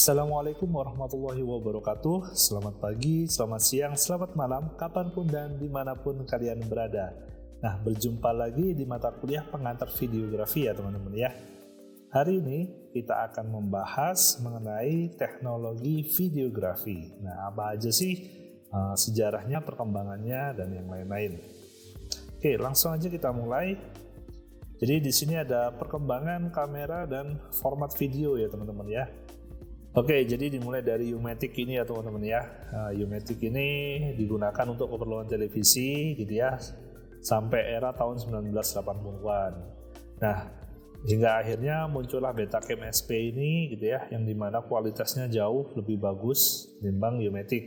Assalamualaikum warahmatullahi wabarakatuh. Selamat pagi, selamat siang, selamat malam, kapanpun dan dimanapun kalian berada. Nah, berjumpa lagi di mata kuliah pengantar videografi ya teman-teman ya. Hari ini kita akan membahas mengenai teknologi videografi. Nah, apa aja sih sejarahnya, perkembangannya, dan yang lain-lain. Oke, langsung aja kita mulai. Jadi di sini ada perkembangan kamera dan format video ya teman-teman ya. Oke, jadi dimulai dari U-Matic ini ya teman-teman ya. U-Matic ini digunakan untuk keperluan televisi gitu ya, sampai era tahun 1980-an. Nah, hingga akhirnya muncullah Betacam SP ini gitu ya, yang dimana kualitasnya jauh lebih bagus dibanding U-Matic.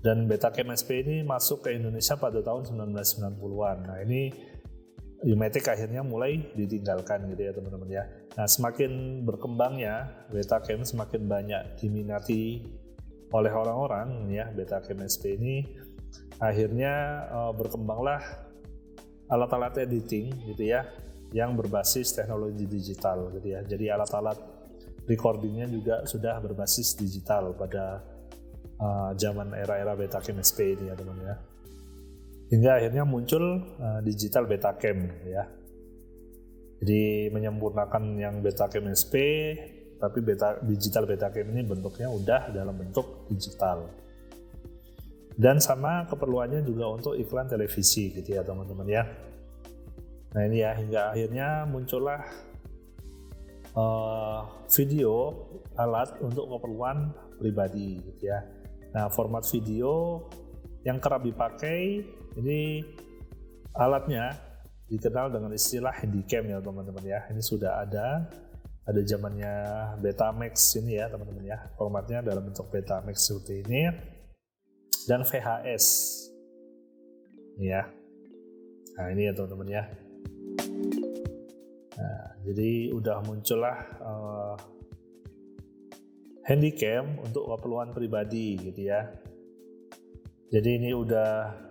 Dan Betacam SP ini masuk ke Indonesia pada tahun 1990-an. Nah, ini U-Matic akhirnya mulai ditinggalkan gitu ya teman-teman ya. Nah, semakin berkembangnya Betacam, semakin banyak diminati oleh orang-orang ya Betacam SP ini, akhirnya berkembanglah alat-alat editing gitu ya yang berbasis teknologi digital gitu ya. Jadi alat-alat recordingnya juga sudah berbasis digital pada zaman era-era Betacam SP ini ya teman-teman ya. Hingga akhirnya muncul digital Betacam ya. Jadi menyempurnakan yang Betacam SP, tapi digital Betacam ini bentuknya udah dalam bentuk digital. Dan sama keperluannya juga untuk iklan televisi gitu ya teman-teman ya. Nah ini ya, hingga akhirnya muncullah video alat untuk keperluan pribadi gitu ya. Nah, format video yang kerap dipakai ini alatnya dikenal dengan istilah handycam ya teman-teman ya. Ini sudah ada zamannya Betamax ini ya teman-teman ya. Formatnya dalam bentuk Betamax seperti ini dan VHS ya. Nah ini ya teman-teman ya. Nah, jadi udah muncullah handycam untuk keperluan pribadi gitu ya. Jadi ini udah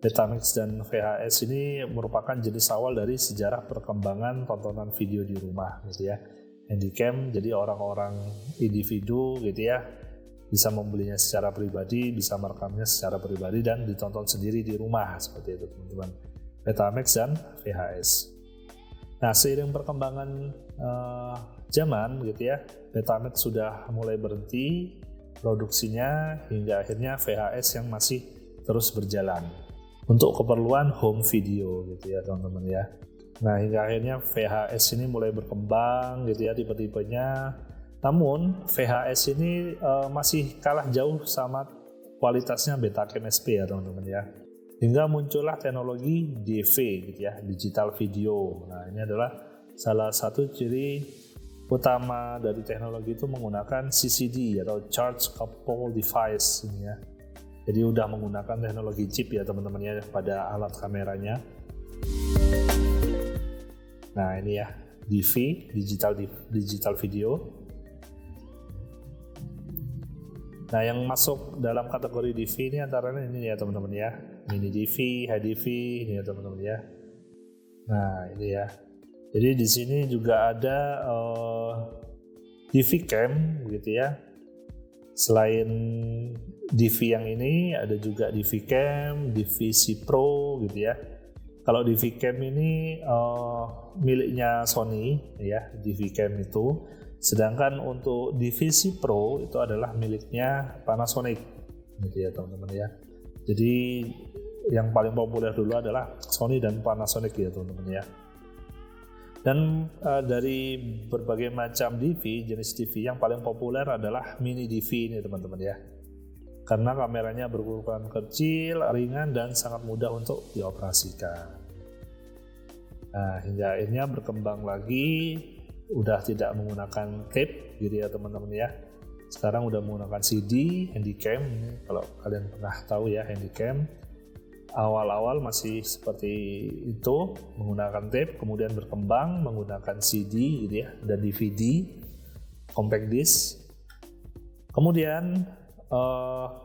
Betamax dan VHS ini merupakan jenis awal dari sejarah perkembangan tontonan video di rumah gitu ya. Handycam jadi orang-orang individu gitu ya bisa membelinya secara pribadi, bisa merekamnya secara pribadi dan ditonton sendiri di rumah seperti itu teman-teman. Betamax dan VHS. Nah, seiring perkembangan zaman gitu ya, Betamax sudah mulai berhenti produksinya hingga akhirnya VHS yang masih terus berjalan untuk keperluan home video gitu ya teman-teman ya. Nah, hingga akhirnya VHS ini mulai berkembang gitu ya tipe-tipenya. Namun VHS ini masih kalah jauh sama kualitasnya Betacam SP ya teman-teman ya. Hingga muncullah teknologi DV gitu ya, digital video. Nah, ini adalah salah satu ciri utama dari teknologi itu menggunakan CCD atau Charge Coupled Device ini ya. Jadi udah menggunakan teknologi chip ya teman-teman ya pada alat kameranya. Nah, ini ya DV, digital video. Nah, yang masuk dalam kategori DV ini antara ini ya teman-teman ya. Mini DV, High DV ini ya teman-teman ya. Nah, ini ya. Jadi di sini juga ada DV cam gitu ya. Selain DV yang ini ada juga DV cam, DVC Pro gitu ya. Kalau DV cam ini miliknya Sony ya, DV cam itu. Sedangkan untuk DVC Pro itu adalah miliknya Panasonic gitu ya teman-teman ya. Jadi yang paling populer dulu adalah Sony dan Panasonic ya teman-teman ya. Dan dari berbagai macam DV, jenis DV yang paling populer adalah mini DV ini teman-teman ya. Karena kameranya berukuran kecil, ringan, dan sangat mudah untuk dioperasikan. Nah, hingga akhirnya berkembang lagi, udah tidak menggunakan tape gitu ya teman-teman ya. Sekarang udah menggunakan CD, handycam. Kalau kalian pernah tahu ya handycam, awal-awal masih seperti itu menggunakan tape, kemudian berkembang menggunakan CD gitu ya dan DVD, compact disc. Kemudian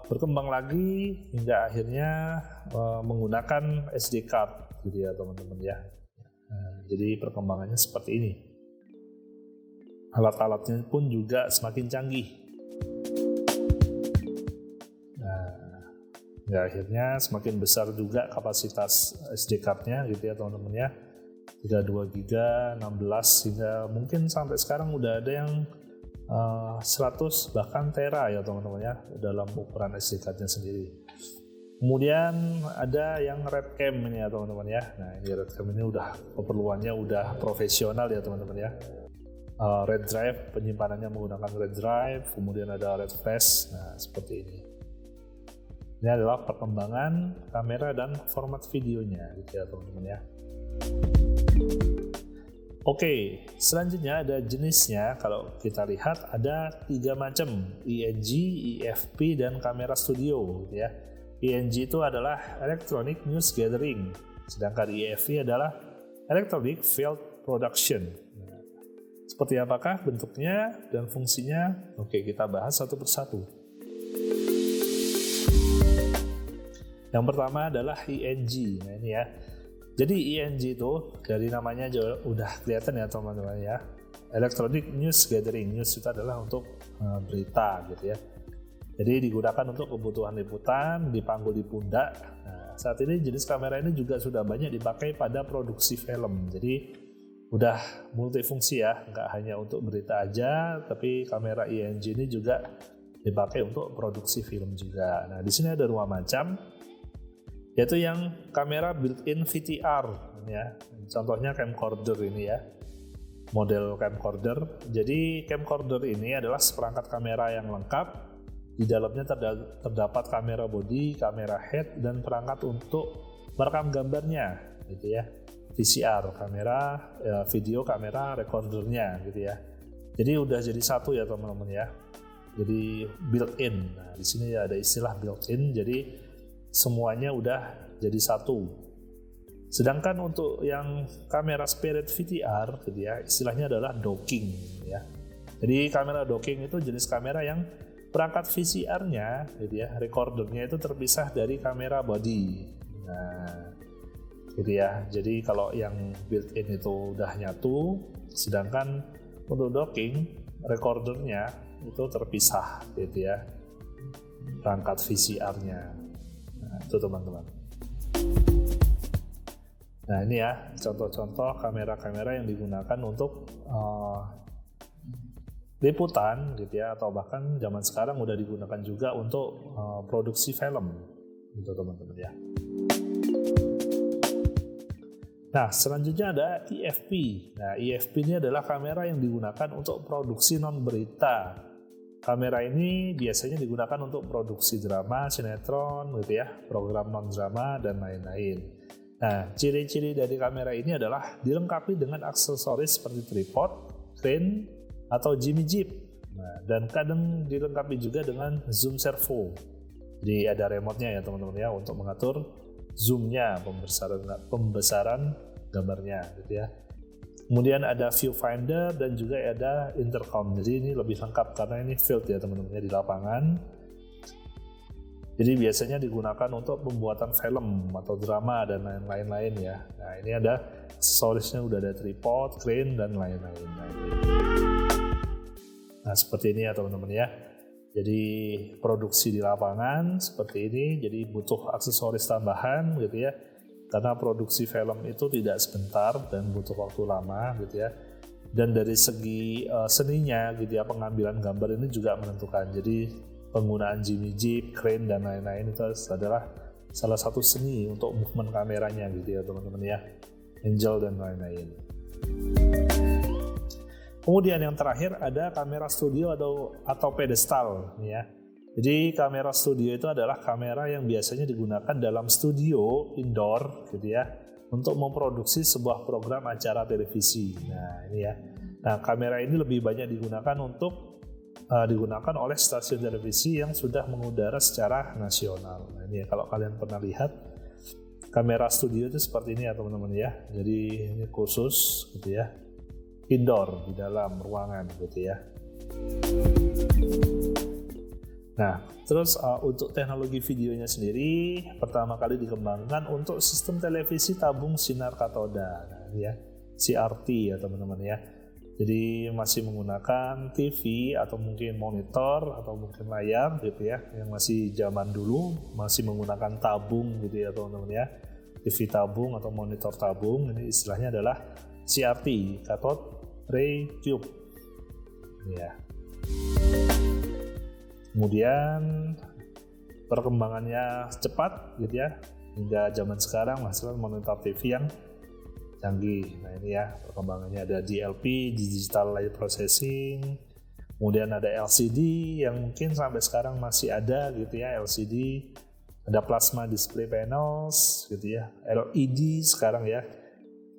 berkembang lagi hingga akhirnya menggunakan SD card gitu ya teman-teman ya. Jadi perkembangannya seperti ini. Alat-alatnya pun juga semakin canggih. Ya, akhirnya semakin besar juga kapasitas SD card-nya gitu ya teman-teman ya. 32 GB, 16 hingga mungkin sampai sekarang udah ada yang 100 bahkan tera ya teman-teman ya dalam ukuran SD card-nya sendiri. Kemudian ada yang RedCam ini ya teman-teman ya. Nah, ini RedCam ini udah keperluannya udah profesional ya teman-teman ya. Red drive, penyimpanannya menggunakan red drive, kemudian ada red flash. Nah, seperti ini. Ini adalah perkembangan kamera dan format videonya gitu ya teman-teman ya. Oke, selanjutnya ada jenisnya. Kalau kita lihat ada 3 macam, ENG, EFP, dan kamera studio gitu ya. ENG itu adalah Electronic News Gathering, sedangkan EFP adalah Electronic Field Production. Nah, seperti apakah bentuknya dan fungsinya? Oke, kita bahas satu persatu. Yang pertama adalah ENG. Nah ini ya. Jadi ENG itu dari namanya juga udah kelihatan ya teman-teman ya. Electronic News Gathering. News itu adalah untuk berita gitu ya. Jadi digunakan untuk kebutuhan liputan, dipanggul di pundak. Nah, saat ini jenis kamera ini juga sudah banyak dipakai pada produksi film. Jadi udah multifungsi ya, nggak hanya untuk berita aja, tapi kamera ENG ini juga dipakai untuk produksi film juga. Nah di sini ada 2 macam. Yaitu yang kamera built-in VTR ya. Contohnya camcorder ini ya. Model camcorder. Jadi camcorder ini adalah seperangkat kamera yang lengkap. Di dalamnya terdapat kamera body, kamera head, dan perangkat untuk merekam gambarnya gitu ya. VCR, kamera, video kamera recordernya gitu ya. Jadi udah jadi satu ya teman-teman ya. Jadi built-in. Nah, di sini ada istilah built-in. Jadi semuanya udah jadi satu. Sedangkan untuk yang kamera spirit VTR gitu ya, istilahnya adalah docking ya. Jadi kamera docking itu jenis kamera yang perangkat VCR-nya gitu ya, recordernya itu terpisah dari kamera body. Nah, gitu ya. Jadi kalau yang built-in itu udah nyatu, sedangkan untuk docking recordernya itu terpisah gitu ya, perangkat VCR-nya. Nah, itu teman-teman. Nah ini ya contoh-contoh kamera-kamera yang digunakan untuk liputan gitu ya, atau bahkan zaman sekarang udah digunakan juga untuk produksi film gitu teman-teman ya. Nah selanjutnya ada EFP. Nah EFP ini adalah kamera yang digunakan untuk produksi non berita. Kamera ini biasanya digunakan untuk produksi drama, sinetron, gitu ya, program non-drama, dan lain-lain. Nah, ciri-ciri dari kamera ini adalah dilengkapi dengan aksesoris seperti tripod, crane, atau Jimmy Jeep. Nah, dan kadang dilengkapi juga dengan zoom servo. Jadi ada remote-nya ya teman-teman ya, untuk mengatur zoom-nya, pembesaran gambarnya, gitu ya. Kemudian ada viewfinder dan juga ada intercom. Jadi ini lebih lengkap karena ini field ya teman-teman di lapangan. Jadi biasanya digunakan untuk pembuatan film atau drama dan lain-lain ya. Nah ini ada aksesorisnya, udah ada tripod, crane, dan lain-lain. Nah seperti ini ya teman-teman ya. Jadi produksi di lapangan seperti ini. Jadi butuh aksesoris tambahan gitu ya. Karena produksi film itu tidak sebentar dan butuh waktu lama gitu ya. Dan dari segi seninya gitu ya, pengambilan gambar ini juga menentukan. Jadi penggunaan Jimmy Jeep, crane, dan lain-lain itu adalah salah satu seni untuk movement kameranya gitu ya teman-teman ya. Angel dan lain-lain. Kemudian yang terakhir ada kamera studio atau pedestal ya. Jadi kamera studio itu adalah kamera yang biasanya digunakan dalam studio indoor gitu ya, untuk memproduksi sebuah program acara televisi. Nah ini ya. Nah kamera ini lebih banyak digunakan oleh stasiun televisi yang sudah mengudara secara nasional. Nah ini ya, kalau kalian pernah lihat kamera studio itu seperti ini ya teman-teman ya. Jadi ini khusus gitu ya, indoor di dalam ruangan gitu ya. Nah, terus untuk teknologi videonya sendiri pertama kali dikembangkan untuk sistem televisi tabung sinar katoda, nah, ya, CRT ya teman-teman ya. Jadi masih menggunakan TV atau mungkin monitor atau mungkin layar gitu ya, yang masih zaman dulu, masih menggunakan tabung gitu ya teman-teman ya. TV tabung atau monitor tabung, ini istilahnya adalah CRT, cathode ray tube ya. Kemudian perkembangannya cepat gitu ya, hingga zaman sekarang menghasilkan monitor TV yang canggih. Nah ini ya perkembangannya, ada DLP, digital light processing, kemudian ada LCD yang mungkin sampai sekarang masih ada gitu ya, LCD, ada plasma display panels gitu ya, LED sekarang ya,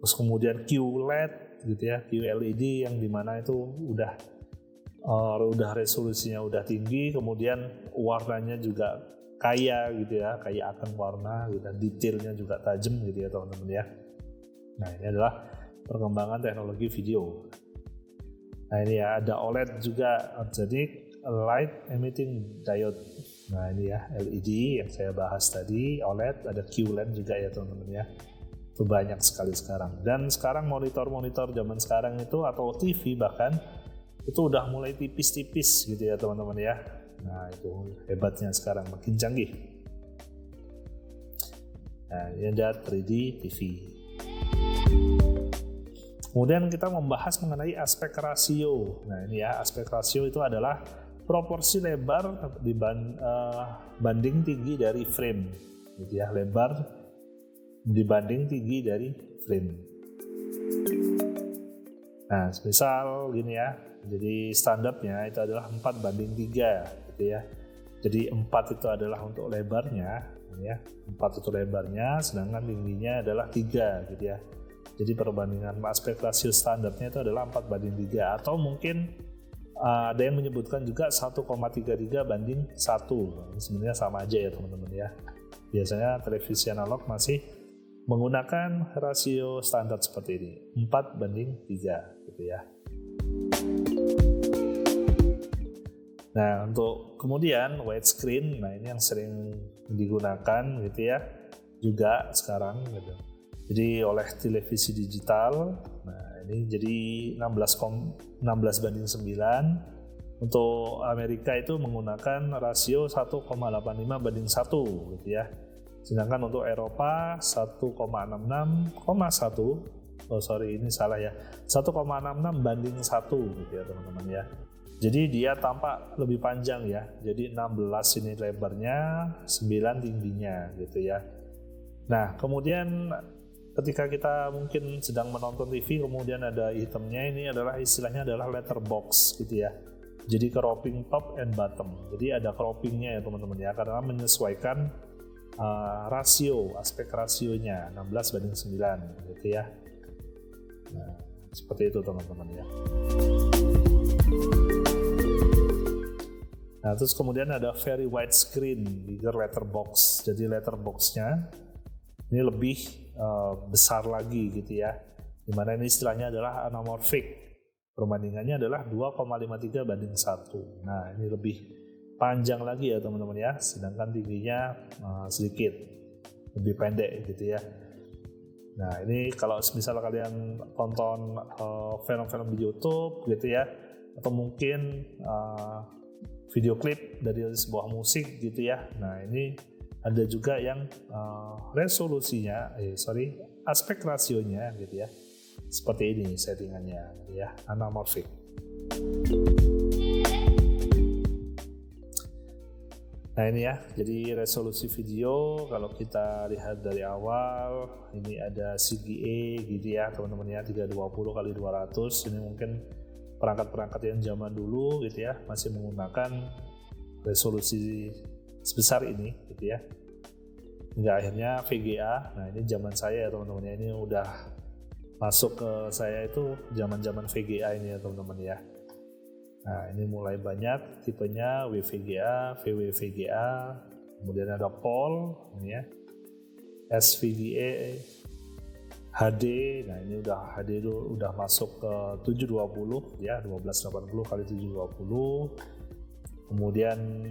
terus kemudian QLED gitu ya, QLED yang dimana itu udah resolusinya udah tinggi, kemudian warnanya juga kaya gitu ya, kayak akan warna gitu, detailnya juga tajam gitu ya teman-teman ya. Nah ini adalah perkembangan teknologi video. Nah ini ya, ada OLED juga, jadi light emitting diode. Nah ini ya LED yang saya bahas tadi, OLED, ada QLED juga ya teman-teman ya. Itu banyak sekali sekarang. Dan sekarang monitor-monitor zaman sekarang itu atau TV bahkan itu udah mulai tipis-tipis gitu ya teman-teman ya. Nah itu hebatnya sekarang, makin canggih. Nah ini ada 3D TV. Kemudian kita membahas mengenai aspek rasio. Nah ini ya, aspek rasio itu adalah proporsi lebar banding tinggi dari frame gitu ya, lebar dibanding tinggi dari frame. Nah misal gini ya, jadi standarnya itu adalah 4:3 gitu ya. Jadi 4 itu adalah untuk lebarnya ya, 4 itu lebarnya, sedangkan tingginya adalah 3 gitu ya. Jadi perbandingan aspek rasio standarnya itu adalah 4:3, atau mungkin ada yang menyebutkan juga 1,33 banding 1. Sebenarnya sama aja ya teman-teman ya. Biasanya televisi analog masih menggunakan rasio standar seperti ini, 4:3 gitu ya. Nah untuk kemudian widescreen, nah ini yang sering digunakan gitu ya juga sekarang gitu. Jadi oleh televisi digital, nah ini jadi 16:9. Untuk Amerika itu menggunakan rasio 1,85:1 gitu ya. Sedangkan untuk Eropa 1,66,1. Oh sorry, ini salah ya. 1,66:1 gitu ya teman-teman ya. Jadi dia tampak lebih panjang ya. Jadi 16 ini lebarnya, 9 tingginya gitu ya. Nah, kemudian ketika kita mungkin sedang menonton TV, kemudian ada itemnya, ini adalah istilahnya adalah letterbox gitu ya. Jadi cropping top and bottom. Jadi ada croppingnya ya teman-teman ya, karena menyesuaikan rasio, aspek rasionya 16:9 gitu ya. Nah, seperti itu teman-teman ya. Nah, terus kemudian ada very wide screen, bigger letterbox. Jadi letterboxnya ini lebih besar lagi gitu ya, dimana ini istilahnya adalah anamorphic, perbandingannya adalah 2,53:1. Nah ini lebih panjang lagi ya teman-teman ya, sedangkan tingginya sedikit lebih pendek gitu ya. Nah ini kalau misalnya kalian tonton film-film di YouTube gitu ya, atau mungkin video klip dari sebuah musik gitu ya, nah ini ada juga yang aspek rasionya gitu ya, seperti ini settingannya ya, anamorphic. Nah ini ya, jadi resolusi video kalau kita lihat dari awal, ini ada CGA gitu ya teman-teman ya, 320x200. Ini mungkin perangkat-perangkat yang zaman dulu gitu ya, masih menggunakan resolusi sebesar ini gitu ya, hingga akhirnya VGA. Nah ini zaman saya ya teman-teman ya, ini udah masuk ke saya itu zaman VGA ini ya teman-teman ya. Nah ini mulai banyak tipenya, WVGA, VWVGA, kemudian ada POL ini ya, SVGA, HD. Nah ini udah HD itu udah masuk ke 720 ya, 1280x720. Kemudian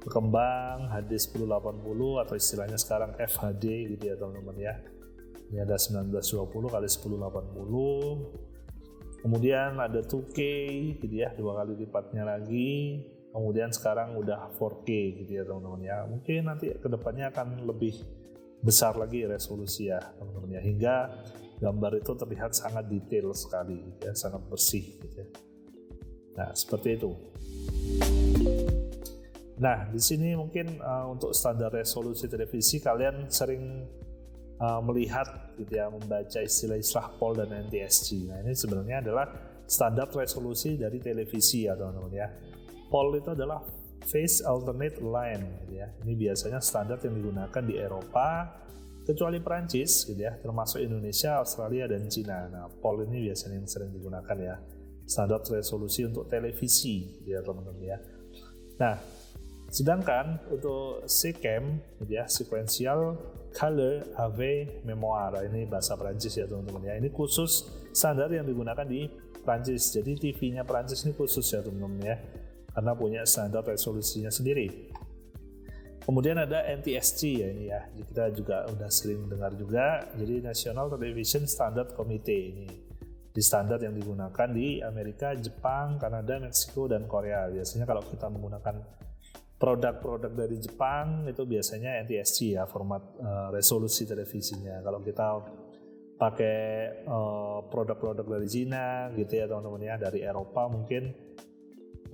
berkembang HD 1080 atau istilahnya sekarang FHD gitu ya teman-teman ya. Ini ada 1920x1080. Kemudian ada 2K gitu ya, 2 kali lipatnya lagi. Kemudian sekarang udah 4K gitu ya teman-teman ya. Mungkin nanti kedepannya akan lebih besar lagi resolusi ya teman-teman ya, hingga gambar itu terlihat sangat detail sekali gitu ya, sangat bersih gitu ya. Nah seperti itu. Nah di sini mungkin untuk standar resolusi televisi kalian sering melihat gitu ya, membaca istilah-istilah POL dan NTSC. Nah ini sebenarnya adalah standar resolusi dari televisi ya teman-teman ya. POL itu adalah Phase Alternate Line gitu ya. Ini biasanya standar yang digunakan di Eropa kecuali Perancis gitu ya, termasuk Indonesia, Australia dan Cina. Nah POL ini biasanya yang sering digunakan ya, standar resolusi untuk televisi gitu ya teman-teman ya. Nah sedangkan untuk SECAM gitu ya, Sequential Color Ave Memoire, ini bahasa Perancis ya teman-teman ya. Ini khusus standar yang digunakan di Perancis. Jadi TV-nya Perancis ini khusus ya teman-teman ya, karena punya standar resolusinya sendiri. Kemudian ada NTSC ya ini ya, kita juga udah sering dengar juga. Jadi National Television Standard Committee, ini di standar yang digunakan di Amerika, Jepang, Kanada, Meksiko dan Korea. Biasanya kalau kita menggunakan produk-produk dari Jepang itu biasanya NTSC ya, format resolusi televisinya. Kalau kita pakai produk-produk dari Cina gitu ya teman-teman ya, dari Eropa mungkin,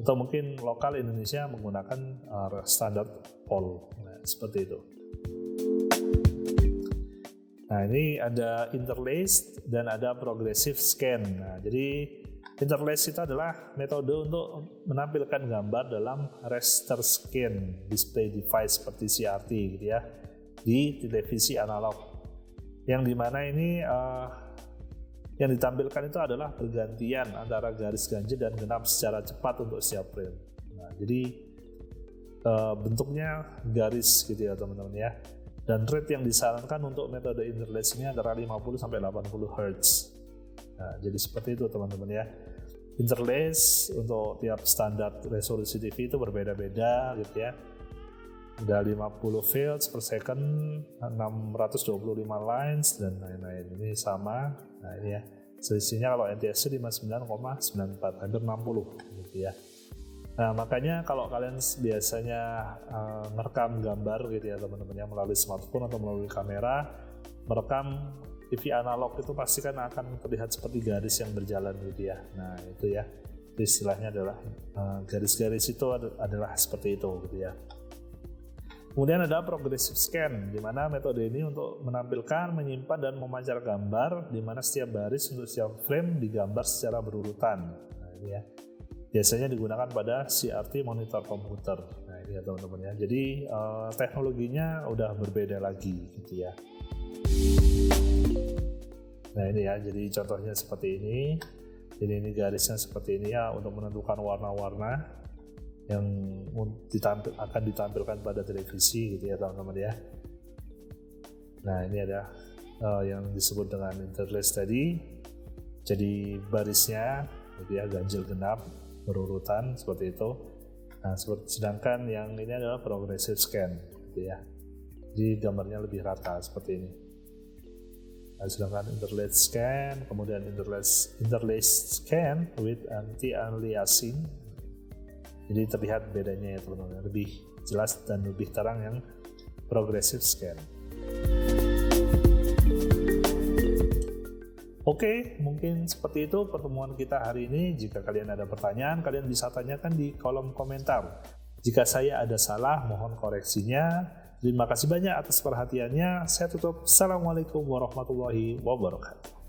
atau mungkin lokal Indonesia menggunakan standar POL. Nah, seperti itu. Nah, ini ada interlaced dan ada progressive scan. Nah, jadi interlaced itu adalah metode untuk menampilkan gambar dalam raster scan display device seperti CRT gitu ya, di televisi analog. Yang dimana ini yang ditampilkan itu adalah pergantian antara garis ganjil dan genap secara cepat untuk setiap frame. Nah, jadi bentuknya garis gitu ya teman-teman ya. Dan rate yang disarankan untuk metode interlace ini antara 50 sampai 80 Hz. Nah, jadi seperti itu teman-teman ya. Interlace untuk tiap standar resolusi TV itu berbeda-beda gitu ya. Udah 50 fields per second, 625 lines dan lain-lain. Ini sama. Nah ini ya, selisihnya kalau NTSC 59,94, hampir 60 gitu ya. Nah makanya kalau kalian biasanya merekam gambar gitu ya teman-teman ya, melalui smartphone atau melalui kamera, merekam TV analog itu pasti kan akan terlihat seperti garis yang berjalan gitu ya. Nah itu ya, istilahnya adalah garis-garis itu adalah seperti itu gitu ya. Kemudian ada progressive scan, di mana metode ini untuk menampilkan, menyimpan, dan memancar gambar, di mana setiap baris untuk setiap frame digambar secara berurutan. Nah, ini ya. Biasanya digunakan pada CRT monitor komputer. Nah, ini ya teman-teman ya. Jadi teknologinya udah berbeda lagi gitu ya. Nah, ini ya. Jadi contohnya seperti ini. Jadi ini garisnya seperti ini ya, untuk menentukan warna-warna yang akan ditampilkan pada televisi gitu ya teman-teman ya. Nah ini ada yang disebut dengan interlace tadi. Jadi barisnya gitu ya, ganjil genap berurutan seperti itu. Nah sedangkan yang ini adalah progressive scan gitu ya. Jadi gambarnya lebih rata seperti ini. Nah, sedangkan interlace scan, kemudian interlace scan with anti-aliasing. Jadi terlihat bedanya ya teman-teman, lebih jelas dan lebih terang yang progressive scan. Oke, mungkin seperti itu pertemuan kita hari ini. Jika kalian ada pertanyaan, kalian bisa tanyakan di kolom komentar. Jika saya ada salah, mohon koreksinya. Terima kasih banyak atas perhatiannya. Saya tutup. Assalamualaikum warahmatullahi wabarakatuh.